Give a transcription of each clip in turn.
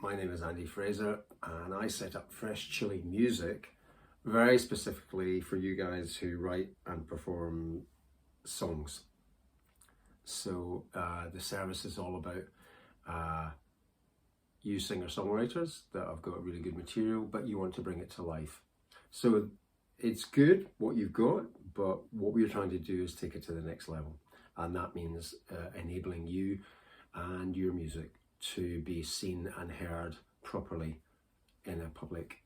My name is Andy Fraser and I set up Fresh Chilli Music very specifically for you guys who write and perform songs. So the service is all about you singer-songwriters that have got really good material, but you want to bring it to life. So it's good what you've got, but what we're trying to do is take it to the next level. And that means enabling you and your music to be seen and heard properly in a public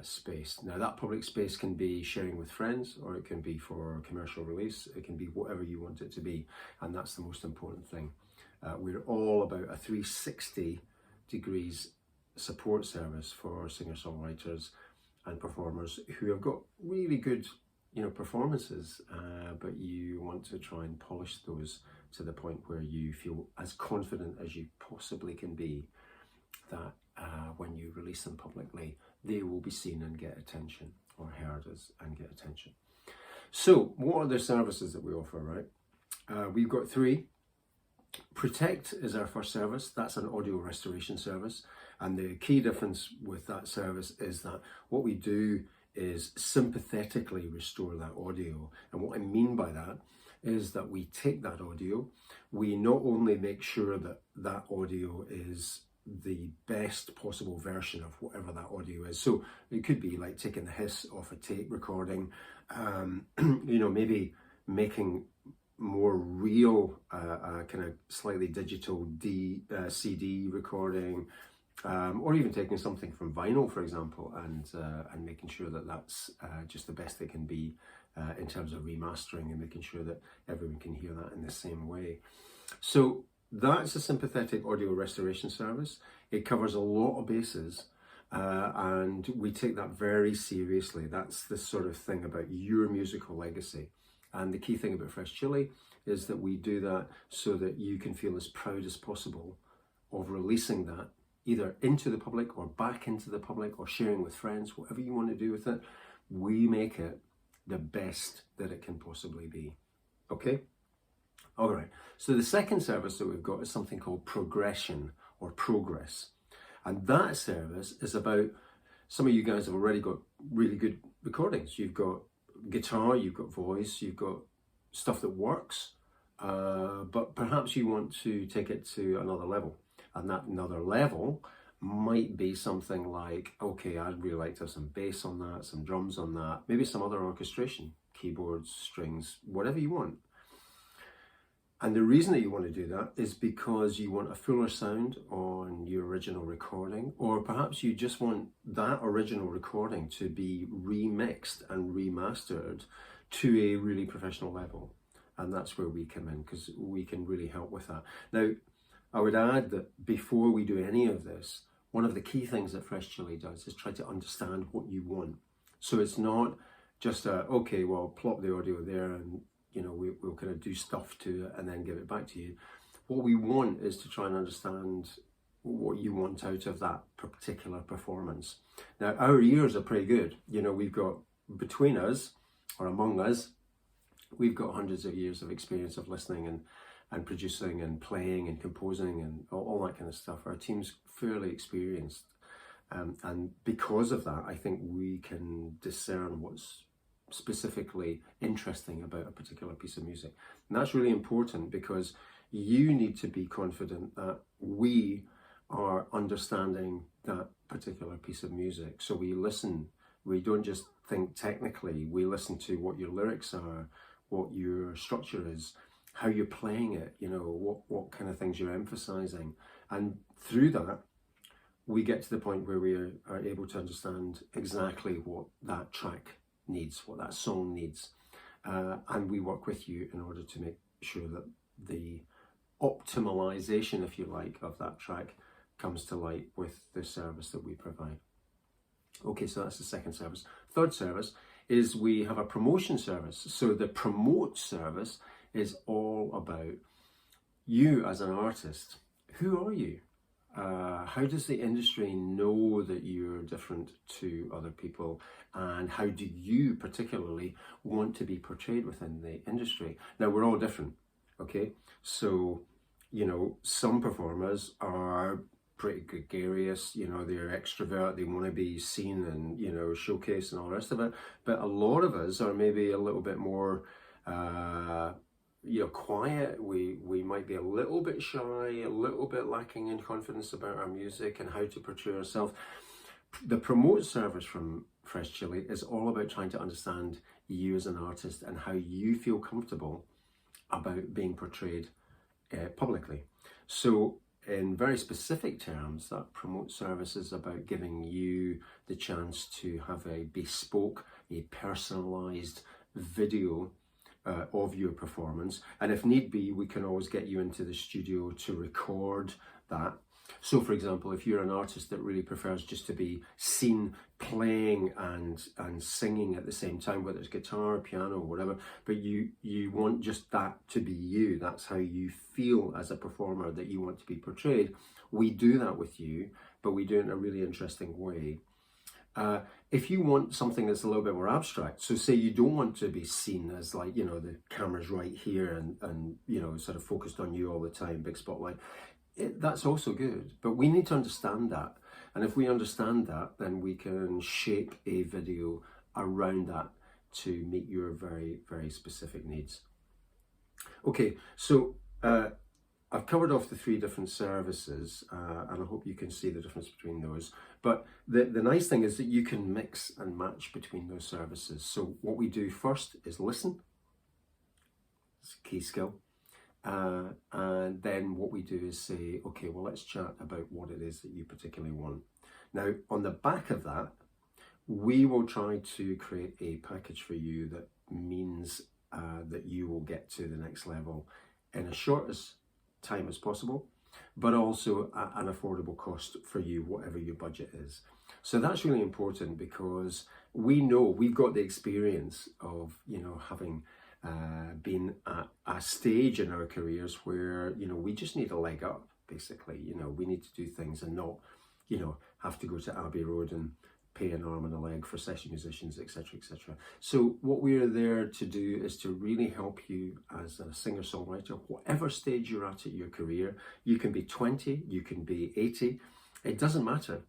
space. Now that public space can be sharing with friends, or it can be for commercial release. It can be whatever you want it to be, and that's the most important thing. We're all about a 360 degrees support service for singer-songwriters and performers who have got really good performances, but you want to try and polish those to the point where you feel as confident as you possibly can be that when you release them publicly, they will be seen and get attention, or heard as and get attention. So what are the services that we offer, right? We've got three. Protect is our first service. That's an audio restoration service. And the key difference with that service is that what we do is sympathetically restore that audio. And what I mean by that is that we take that audio, we not only make sure that that audio is the best possible version of whatever that audio is. So it could be like taking the hiss off a tape recording, maybe making more real, kind of slightly digital CD recording, or even taking something from vinyl, for example, and making sure that that's just the best it can be in terms of remastering and making sure that everyone can hear that in the same way. So that's a sympathetic audio restoration service. It covers a lot of bases, and we take that very seriously. That's the sort of thing about your musical legacy. And the key thing about Fresh Chilli is that we do that so that you can feel as proud as possible of releasing that either into the public or back into the public or sharing with friends, whatever you want to do with it. We make it the best that it can possibly be. Okay? All right. So the second service that we've got is something called progression or progress. And that service is about, some of you guys have already got really good recordings. You've got guitar, you've got voice, you've got stuff that works, but perhaps you want to take it to another level. And that another level might be something like, okay, I'd really like to have some bass on that, some drums on that, maybe some other orchestration, keyboards, strings, whatever you want. And the reason that you want to do that is because you want a fuller sound on your original recording, or perhaps you just want that original recording to be remixed and remastered to a really professional level. And that's where we come in, because we can really help with that. Now, I would add that before we do any of this, one of the key things that Fresh Chilli does is try to understand what you want. So it's not just okay, well, plop the audio there and we'll kind of do stuff to it and then give it back to you. What we want is to try and understand what you want out of that particular performance. Now, our ears are pretty good. We've got, between us, or among us, we've got hundreds of years of experience of listening and producing and playing and composing and all that kind of stuff. Our team's fairly experienced. And because of that, I think we can discern what's specifically interesting about a particular piece of music. And that's really important, because you need to be confident that we are understanding that particular piece of music. So we listen, we don't just think technically, we listen to what your lyrics are, what your structure is, how you're playing it, what kind of things you're emphasizing. And through that, we get to the point where we are able to understand exactly what that track needs, what that song needs, and we work with you in order to make sure that the optimalization, if you like, of that track comes to light with the service that we provide. Okay, so that's the second service. Third service is we have a promotion service. So the promote service is all about you as an artist. Who are you? How does the industry know that you're different to other people, and how do you particularly want to be portrayed within the industry? Now, we're all different, okay? So, some performers are pretty gregarious, you know, they're extrovert, they want to be seen and, you know, showcase and all the rest of it. But a lot of us are maybe a little bit more, you know, quiet. We might be a little bit shy, a little bit lacking in confidence about our music and how to portray ourselves. The promote service from Fresh Chilli is all about trying to understand you as an artist and how you feel comfortable about being portrayed publicly. So in very specific terms, that promote service is about giving you the chance to have a bespoke, a personalized video of your performance. And if need be, we can always get you into the studio to record that. So for example, if you're an artist that really prefers just to be seen playing and singing at the same time, whether it's guitar, piano, whatever, but you want just that to be you, that's how you feel as a performer, that you want to be portrayed, we do that with you, but we do it in a really interesting way. If you want something that's a little bit more abstract, so say you don't want to be seen as like, you know, the camera's right here and you know, sort of focused on you all the time, big spotlight, that's also good, but we need to understand that. And if we understand that, then we can shape a video around that to meet your very, very specific needs. Okay, so I've covered off the 3 different services, and I hope you can see the difference between those. But the nice thing is that you can mix and match between those services. So what we do first is listen. It's a key skill. And then what we do is say, okay, well, let's chat about what it is that you particularly want. Now, on the back of that, we will try to create a package for you that means that you will get to the next level in as short as time as possible, but also at an affordable cost for you, whatever your budget is. So that's really important, because we know, we've got the experience of, you know, having been at a stage in our careers where, you know, we just need a leg up, basically. You know, we need to do things and not, you know, have to go to Abbey Road and pay an arm and a leg for session musicians, etc., etc. So what we're there to do is to really help you as a singer-songwriter, whatever stage you're at your career. You can be 20, you can be 80, it doesn't matter.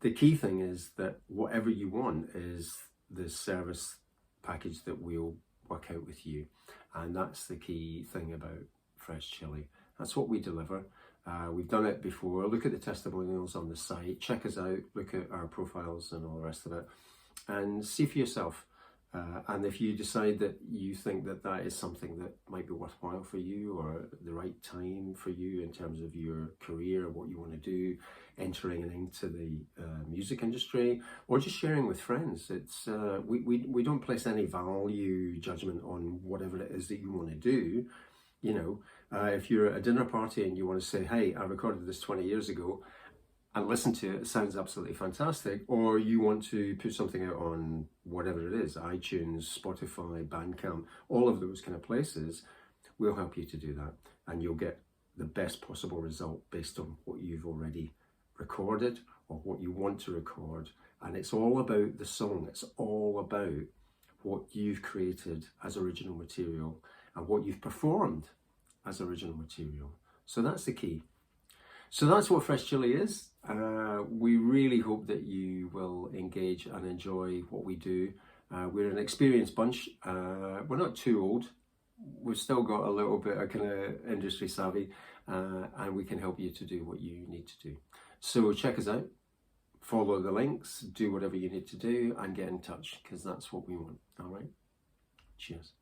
The key thing is that whatever you want is the service package that we'll work out with you. And that's the key thing about Fresh Chilli. That's what we deliver. We've done it before. Look at the testimonials on the site, check us out, look at our profiles and all the rest of it, and see for yourself. And if you decide that you think that that is something that might be worthwhile for you, or the right time for you in terms of your career, what you want to do, entering into the music industry, or just sharing with friends, it's we don't place any value judgment on whatever it is that you want to do. You know, if you're at a dinner party and you want to say, hey, I recorded this 20 years ago, and listen to it, it sounds absolutely fantastic, or you want to put something out on whatever it is, iTunes, Spotify, Bandcamp, all of those kind of places, we'll help you to do that, and you'll get the best possible result based on what you've already recorded or what you want to record. And it's all about the song, it's all about what you've created as original material and what you've performed as original material. So that's the key. So that's what Fresh Chilli is. We really hope that you will engage and enjoy what we do. We're an experienced bunch. We're not too old. We've still got a little bit of kind of industry savvy, and we can help you to do what you need to do. So check us out, follow the links, do whatever you need to do, and get in touch, because that's what we want. All right? Cheers.